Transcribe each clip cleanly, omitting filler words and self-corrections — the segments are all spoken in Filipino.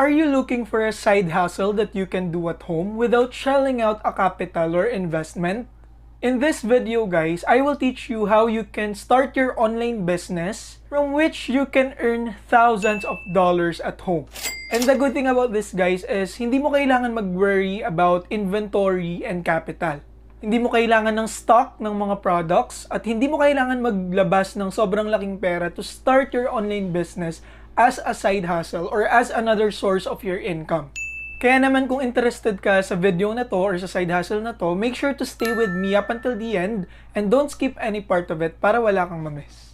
Are you looking for a side hustle that you can do at home without shelling out a capital or investment? In this video guys, I will teach you how you can start your online business from which you can earn thousands of dollars at home. And the good thing about this guys is hindi mo kailangan mag-worry about inventory and capital. Hindi mo kailangan ng stock ng mga products at hindi mo kailangan maglabas ng sobrang laking pera to start your online business as a side hustle or as another source of your income. Kaya naman kung interested ka sa video na to or sa side hustle na to, make sure to stay with me up until the end and don't skip any part of it para wala kang ma-miss.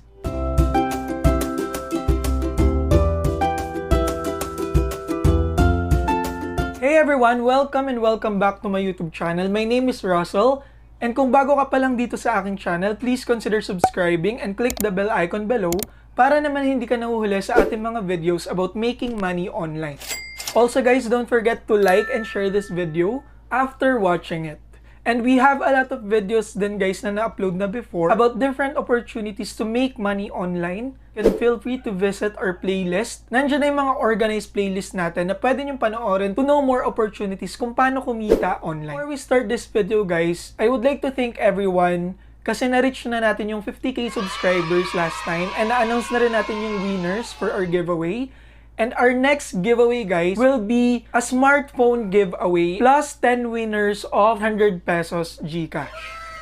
Hey everyone! Welcome and welcome back to my YouTube channel. My name is Russell and kung bago ka pa lang dito sa aking channel, please consider subscribing and click the bell icon below para naman hindi ka nahuhuli sa ating mga videos about making money online. Also guys, don't forget to like and share this video after watching it. And we have a lot of videos din guys na na-upload na before about different opportunities to make money online. And feel free to visit our playlist. Nandiyan na yung mga organized playlist natin na pwede niyong panoorin to know more opportunities kung paano kumita online. Before we start this video guys, I would like to thank everyone kasi na-reach na natin yung 50k subscribers last time and na-announce na rin natin yung winners for our giveaway. And our next giveaway, guys, will be a smartphone giveaway plus 10 winners of 100 pesos GCash.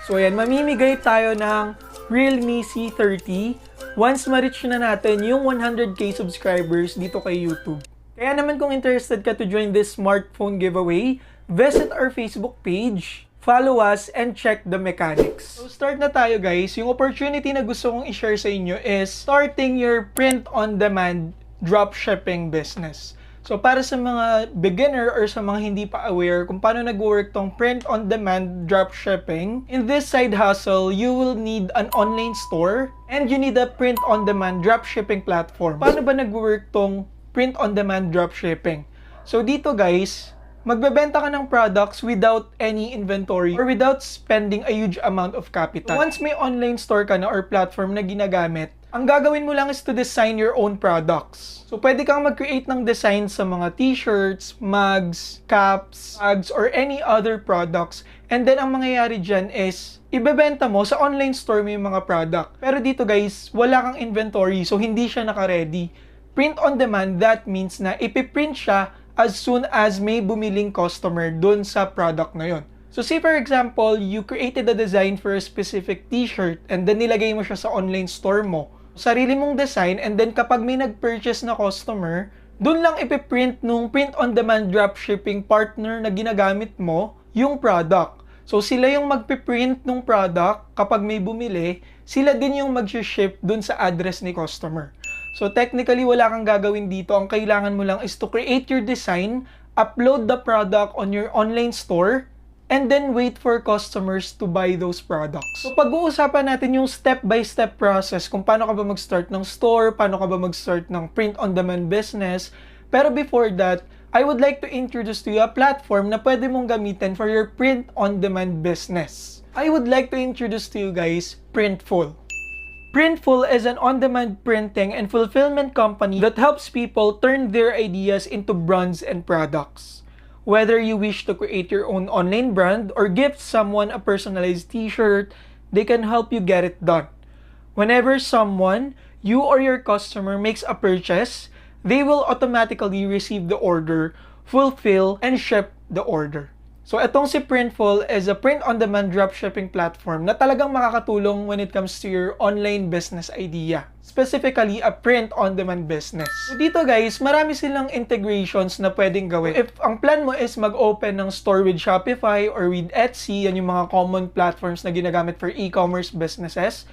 So, ayan, mamimigay tayo ng Realme C30 once ma-reach na natin yung 100k subscribers dito kay YouTube. Kaya naman kung interested ka to join this smartphone giveaway, visit our Facebook page, follow us, and check the mechanics. So, start na tayo, guys. Yung opportunity na gusto kong i-share sa inyo is starting your print-on-demand dropshipping business. So, para sa mga beginner or sa mga hindi pa aware kung paano nag-work tong print-on-demand dropshipping, in this side hustle, you will need an online store and you need a print-on-demand dropshipping platform. Paano ba nag-work tong print-on-demand dropshipping? So, dito guys, magbebenta ka ng products without any inventory or without spending a huge amount of capital. Once may online store ka na or platform na ginagamit, ang gagawin mo lang is to design your own products. So, pwede kang mag-create ng design sa mga t-shirts, mugs, caps, bags, or any other products. And then, ang mangyayari dyan is, ibebenta mo sa online store mo yung mga product. Pero dito guys, wala kang inventory, so hindi siya naka-ready. Print on demand, that means na ipiprint siya as soon as may bumiling customer dun sa product na yon. So say for example, you created a design for a specific t-shirt and then nilagay mo siya sa online store mo. Sarili mong design and then kapag may nag-purchase na customer, dun lang ipiprint nung print-on-demand dropshipping partner na ginagamit mo yung product. So sila yung magpiprint nung product kapag may bumili, sila din yung mag-ship dun sa address ni customer. So technically wala kang gagawin dito, ang kailangan mo lang is to create your design, upload the product on your online store, and then wait for customers to buy those products. So pag-uusapan natin yung step-by-step process kung paano ka ba mag-start ng store, paano ka ba mag-start ng print-on-demand business. Pero before that, I would like to introduce to you a platform na pwede mong gamitin for your print-on-demand business. I would like to introduce to you guys Printful. Printful is an on-demand printing and fulfillment company that helps people turn their ideas into brands and products. Whether you wish to create your own online brand or gift someone a personalized t-shirt, they can help you get it done. Whenever someone, you or your customer makes a purchase, they will automatically receive the order, fulfill, and ship the order. So itong si Printful is a print-on-demand dropshipping platform na talagang makakatulong when it comes to your online business idea. Specifically, a print-on-demand business. So dito guys, marami silang integrations na pwedeng gawin. If ang plan mo is mag-open ng store with Shopify or with Etsy, yan yung mga common platforms na ginagamit for e-commerce businesses,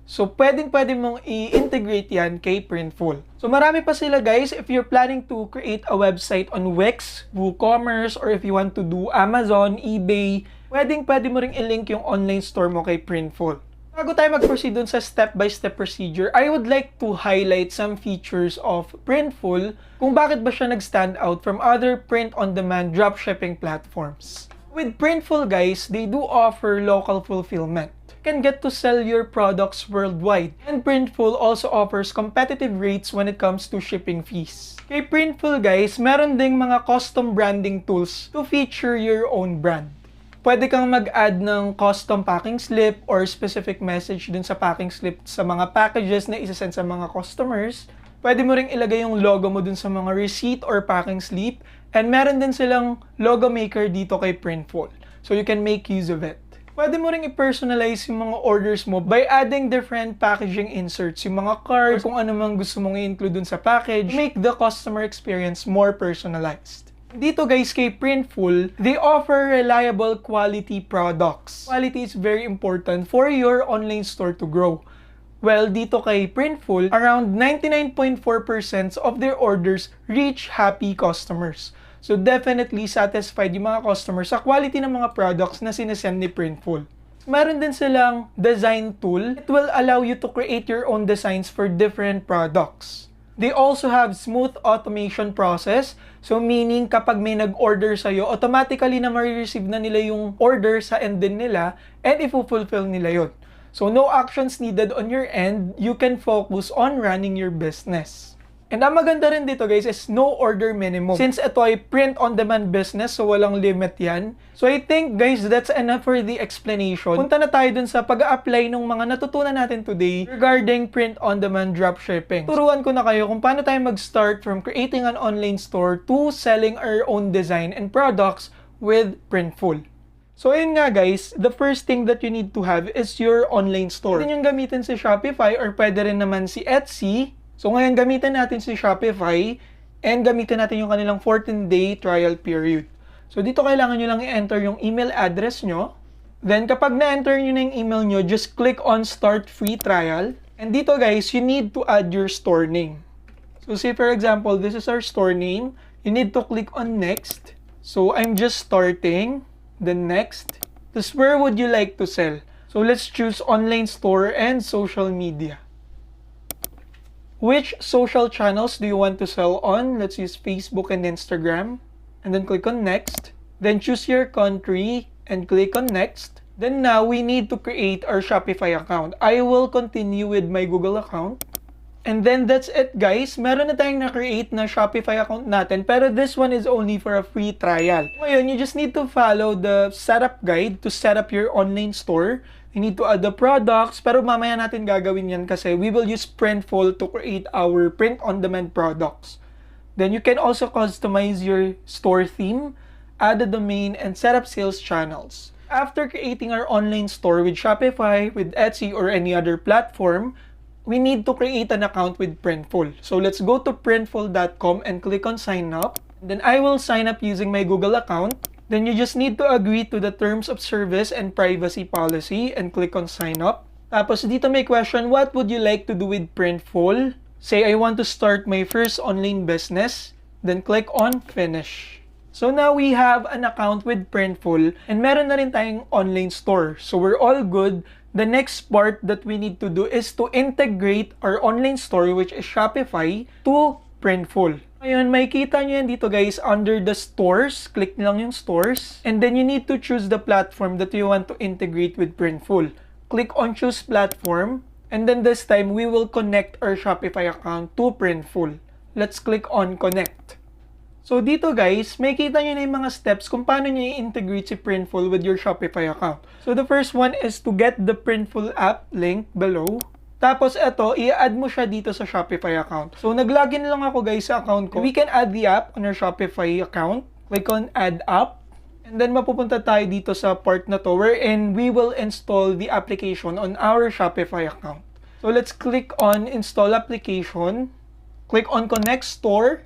so pwede mong i-integrate yan kay Printful. So marami pa sila guys. If you're planning to create a website on Wix, WooCommerce, or if you want to do Amazon, eBay, pwede mo ring i-link yung online store mo kay Printful. Bago tayo mag-proceed dun sa step-by-step procedure, I would like to highlight some features of Printful kung bakit ba siya nag-stand out from other print-on-demand dropshipping platforms. With Printful guys, they do offer local fulfillment. can get to sell your products worldwide. And Printful also offers competitive rates when it comes to shipping fees. Kay Printful guys, meron ding mga custom branding tools to feature your own brand. Pwede kang mag-add ng custom packing slip or specific message dun sa packing slip sa mga packages na isasend sa mga customers. Pwede mo ring ilagay yung logo mo dun sa mga receipt or packing slip. And meron din silang logo maker dito kay Printful. So you can make use of it. Pwede mo ring i-personalize yung mga orders mo by adding different packaging inserts, yung mga cards, kung ano mang gusto mong i-include dun sa package, make the customer experience more personalized. Dito guys, kay Printful, they offer reliable quality products. Quality is very important for your online store to grow. Well, dito kay Printful, around 99.4% of their orders reach happy customers. So definitely satisfied yung mga customers sa quality ng mga products na sinesend ni Printful. Meron din silang design tool. It will allow you to create your own designs for different products. They also have smooth automation process. So meaning kapag may nag-order sa'yo, automatically na ma-receive na nila yung order sa end din nila and i-fulfill nila yun. So no actions needed on your end. You can focus on running your business. And ang maganda rin dito guys is no order minimum. Since ito ay print-on-demand business, so walang limit yan. So I think guys, that's enough for the explanation. Punta na tayo dun sa pag-a-apply ng mga natutunan natin today regarding print-on-demand dropshipping. Turuan ko na kayo kung paano tayo mag-start from creating an online store to selling our own design and products with Printful. So ayun nga guys, the first thing that you need to have is your online store. Pwede nyo gamitin si Shopify or pwede rin naman si Etsy. So ngayon gamitin natin si Shopify and gamitin natin yung kanilang 14-day trial period. So dito kailangan nyo lang i-enter yung email address nyo. Then kapag na-enter nyo na yung email nyo, just click on Start Free Trial. And dito guys, you need to add your store name. So say for example, this is our store name. You need to click on Next. So I'm just starting. Then Next. This where would you like to sell? So let's choose online store and social media. Which social channels do you want to sell on? Let's use Facebook and Instagram. And then click on Next. Then choose your country and click on Next. Then now we need to create our Shopify account. I will continue with my Google account. And then that's it guys. Meron na tayong na-create na Shopify account natin. Pero this one is only for a free trial. Ngayon, you just need to follow the setup guide to set up your online store. You need to add the products, pero mamaya natin gagawin yan kasi we will use Printful to create our print-on-demand products. Then you can also customize your store theme, add a domain, and set up sales channels. After creating our online store with Shopify, with Etsy, or any other platform, we need to create an account with Printful. So let's go to printful.com and click on sign up. Then I will sign up using my Google account. Then you just need to agree to the terms of service and privacy policy and click on sign up. Tapos dito may question, what would you like to do with Printful? Say I want to start my first online business. Then click on finish. So now we have an account with Printful and meron na rin tayong online store. So we're all good. The next part that we need to do is to integrate our online store, which is Shopify, to Printful. Ngayon, makikita nyo yan dito guys under the stores. Click nyo lang yung stores. And then you need to choose the platform that you want to integrate with Printful. Click on choose platform. And then this time, we will connect our Shopify account to Printful. Let's click on connect. So dito guys, makikita nyo na yung mga steps kung paano nyo i-integrate si Printful with your Shopify account. So the first one is to get the Printful app link below. Tapos ito, i-add mo siya dito sa Shopify account. So nag-login lang ako guys sa account ko. We can add the app on our Shopify account. Click on add app. And then mapupunta tayo dito sa part na to wherein we will install the application on our Shopify account. So let's click on install application. Click on connect store.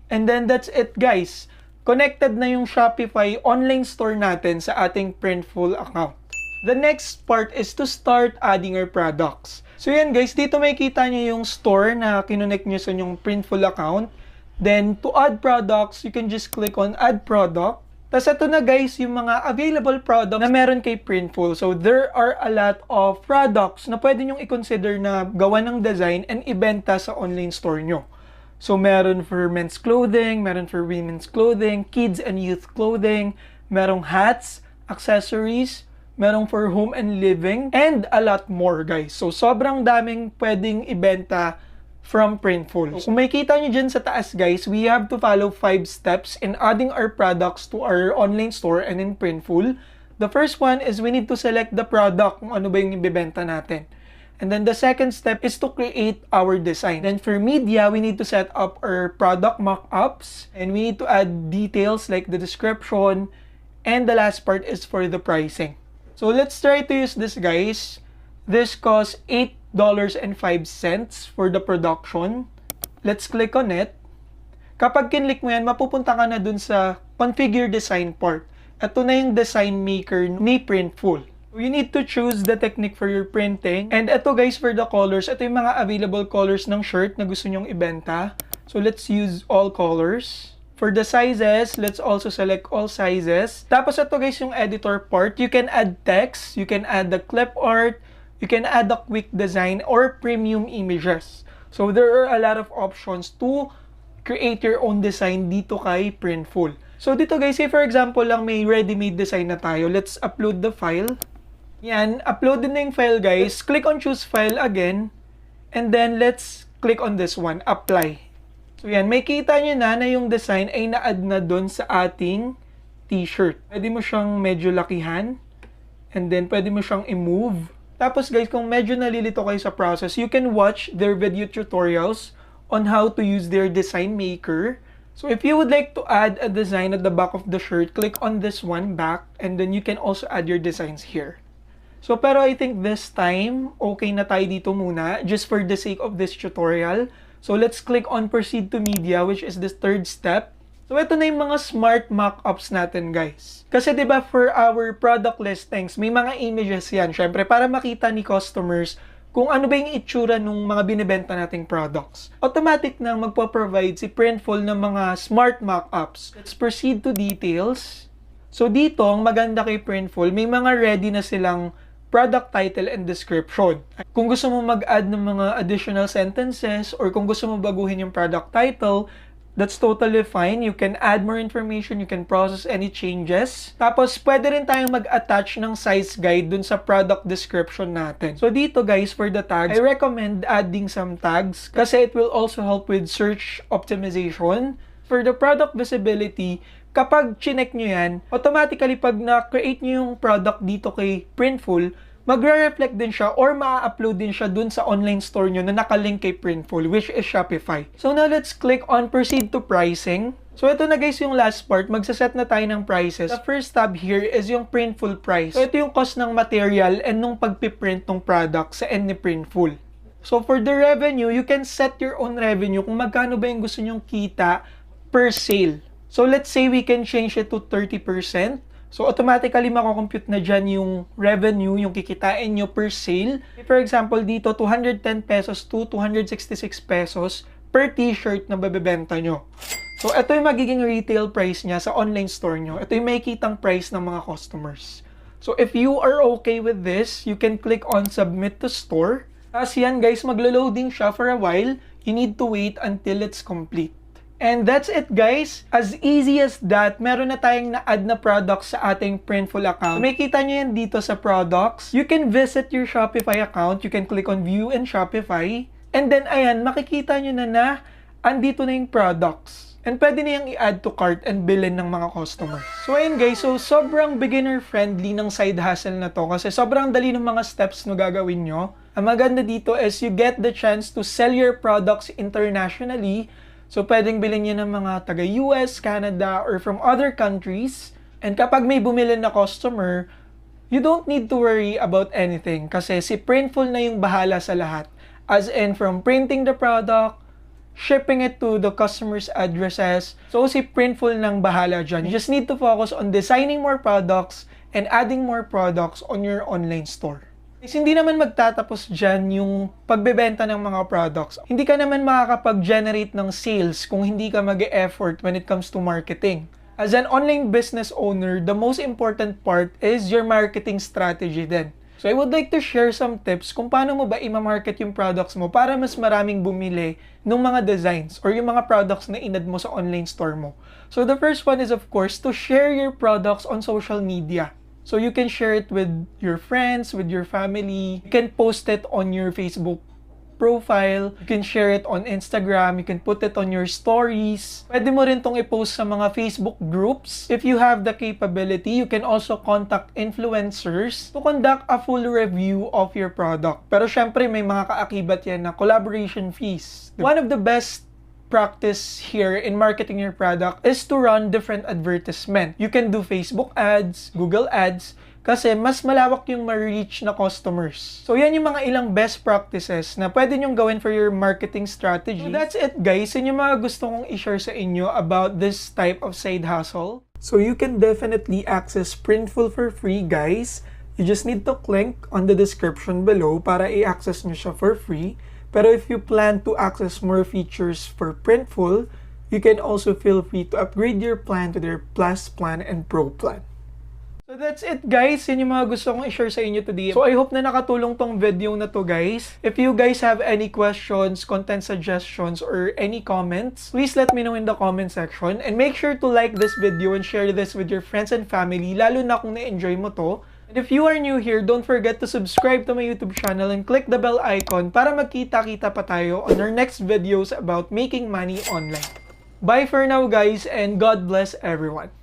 And then that's it guys. Connected na yung Shopify online store natin sa ating Printful account. The next part is to start adding our products. So yan guys, dito makikita nyo yung store na kinonect nyo sa yung Printful account. Then to add products, you can just click on add product. Tapos ito na guys, yung mga available products na meron kay Printful. So there are a lot of products na pwede nyong i-consider na gawa ng design and ibenta sa online store nyo. So meron for men's clothing, meron for women's clothing, kids and youth clothing, merong hats, accessories, merong for home and living, and a lot more, guys. So, sobrang daming pwedeng ibenta from Printful. So, kung makikita nyo dyan sa taas, guys, we have to follow 5 steps in adding our products to our online store and in Printful. The first one is we need to select the product, kung ano ba yung ibibenta natin. And then the second step is to create our design. Then for media, we need to set up our product mockups, and we need to add details like the description, and the last part is for the pricing. So let's try to use this, guys. This costs $8.05 for the production. Let's click on it. Kapag kinlik mo yan, mapupunta ka na dun sa configure design part. Ito na yung design maker ni Printful. You need to choose the technique for your printing. And ito, guys, for the colors, ito yung mga available colors ng shirt na gusto nyong ibenta. So let's use all colors. For the sizes, let's also select all sizes. Tapos ito, guys, yung editor part. You can add text, you can add the clip art, you can add the quick design or premium images. So there are a lot of options to create your own design dito kay Printful. So dito, guys, say for example lang may ready-made design na tayo. Let's upload the file. Yan, uploaded na yung file, guys. Click on choose file again. And then, let's click on this one, apply. So yan, may kita nyo na yung design ay na-add na dun sa ating t-shirt. Pwede mo siyang medyo lakihan. And then, pwede mo siyang i-move. Tapos, guys, kung medyo nalilito kayo sa process, you can watch their video tutorials on how to use their design maker. So if you would like to add a design at the back of the shirt, click on this one back. And then, you can also add your designs here. So, pero I think this time, okay na tayo dito muna, just for the sake of this tutorial. So, let's click on Proceed to Media, which is the third step. So, ito na yung mga smart mockups natin, guys. Kasi, di ba, for our product listings, may mga images yan, syempre, para makita ni customers kung ano ba yung itsura ng mga binibenta nating products. Automatic na magpo-provide si Printful ng mga smart mockups. Let's proceed to details. So, dito, ang maganda kay Printful, may mga ready na silang product title and description. Kung gusto mo mag-add ng mga additional sentences or kung gusto mo baguhin yung product title, that's totally fine. You can add more information, you can process any changes. Tapos, pwede rin tayong mag-attach ng size guide dun sa product description natin. So, dito, guys, for the tags, I recommend adding some tags kasi it will also help with search optimization. For the product visibility, kapag chinek nyo yan, automatically pag na-create nyo yung product dito kay Printful, magre-reflect din siya or ma-upload din siya dun sa online store nyo na nakalink kay Printful, which is Shopify. So now let's click on Proceed to Pricing. So ito na, guys, yung last part. Magsaset na tayo ng prices. The first tab here is yung Printful price. So ito yung cost ng material and nung pagpiprint ng product sa end ni Printful. So for the revenue, you can set your own revenue kung magkano ba yung gusto nyong kita per sale. So, let's say we can change it to 30%. So, automatically makakompute na dyan yung revenue, yung kikitain nyo per sale. For example, dito, 210 pesos to 266 pesos per t-shirt na babebenta nyo. So, ito yung magiging retail price niya sa online store nyo. Ito yung makikitang price ng mga customers. So, if you are okay with this, you can click on Submit to Store. Tapos yan, guys, maglo-loading siya for a while. You need to wait until it's complete. And that's it, guys. As easy as that, meron na tayong na-add na products sa ating Printful account. May kita nyo yan dito sa products. You can visit your Shopify account. You can click on View in Shopify. And then, ayan, makikita nyo na andito na yung products. And pwede na yung i-add to cart and bilhin ng mga customers. So, ayan, guys. So, sobrang beginner-friendly ng side hustle na to. Kasi sobrang dali ng mga steps na gagawin nyo. Ang maganda dito is you get the chance to sell your products internationally. So, pwedeng bilhin nyo ng mga taga-US, Canada, or from other countries. And kapag may bumili na customer, you don't need to worry about anything kasi si Printful na yung bahala sa lahat. As in, from printing the product, shipping it to the customer's addresses. So, si Printful nang bahala dyan. You just need to focus on designing more products and adding more products on your online store. Kasi hindi naman magtatapos dyan yung pagbebenta ng mga products. Hindi ka naman makakapag-generate ng sales kung hindi ka mag-e-effort when it comes to marketing. As an online business owner, the most important part is your marketing strategy din. So I would like to share some tips kung paano mo ba i-market yung products mo para mas maraming bumili ng mga designs or yung mga products na inad mo sa online store mo. So the first one is, of course, to share your products on social media. So you can share it with your friends, with your family. You can post it on your Facebook profile. You can share it on Instagram. You can put it on your stories. Pwede mo rin tong i-post sa mga Facebook groups. If you have the capability, you can also contact influencers to conduct a full review of your product. Pero syempre, may mga kaakibat yan na collaboration fees. One of the best practice here in marketing your product is to run different advertisement. You can do Facebook ads, Google ads, kasi mas malawak yung ma-reach na customers. So yan yung mga ilang best practices na pwede nyong gawin for your marketing strategy. So that's it guys, yun yung mga gusto kong i-share sa inyo about this type of side hustle. So you can definitely access Printful for free guys. You just need to click on the description below para i-access nyo siya for free. Pero if you plan to access more features for Printful, you can also feel free to upgrade your plan to their Plus plan and Pro plan. So that's it guys, yun yung mga gusto kong i-share sa inyo today. So I hope na nakatulong tong video na to guys. If you guys have any questions, content suggestions, or any comments, please let me know in the comment section. And make sure to like this video and share this with your friends and family, lalo na kung na-enjoy mo to. And if you are new here, don't forget to subscribe to my YouTube channel and click the bell icon para magkita-kita pa tayo on our next videos about making money online. Bye for now guys, and God bless everyone.